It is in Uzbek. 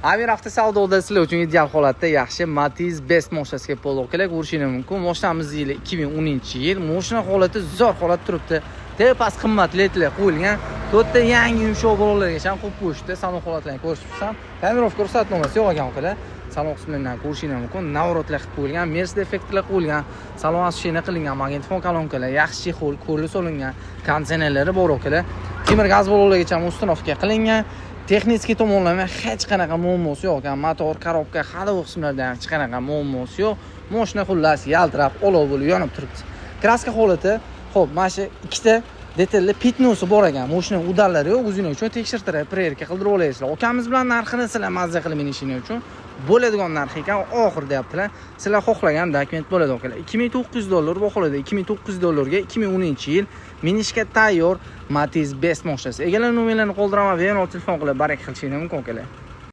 Amir avtosavdoda sizlar uchun ideal holatda yaxshi Matiz Best mashinasiga polokalar ko'rishingiz mumkin. Mashinamiz yili 2010-yil. Mashina holati zo'r holatda turibdi. Tepas qimmat ledlar qo'yilgan. To'rtta yangi yumshoq bolalargacha qo'yib qo'yishdi. Salon holatlarini ko'rib turibsan. Tonirovka ruxsatnomasi yo'q ekan ukalar. Salon qismidan ko'rishingiz mumkin. Navrotlar qilib qo'yilgan, Mercedes effektlar qo'yilgan, salon asfaltini qilingan, magnitofon kolonkalar, yaxshi chexol, ko'rli solingan, konditsionerlari bor ukalar. Temir gaz bolalargacha uстановка qilingan. Texnik tomonlama hech qanaqa muammosi yo'q. Motor, korobka, hali u qismlarda hech qanaqa muammosi yo'q. Mashina xullas yaltirab, olov bo'lib yonib turibdi. Kraska holati, xo'p, mana shu ikkita detalli pitnosi bor ekan. Mashina udallari yo'q, o'zingiz uchun tekshirtirib, prerka qildirib olasizlar. Ukamiz bilan narxini sizlar mazza qilib minishingiz uchun bo'ladigan narx ekan, oxir deyaptilar. Sizlar xohlagan dokument bo'ladi ukalar. $2900 baholada, $2900 2010-yil minishga tayyor Matiz Best mashinasi. Egalar nomerlarini qoldiraman va yana telefon qilib barak qilishingiz mumkin ukalar.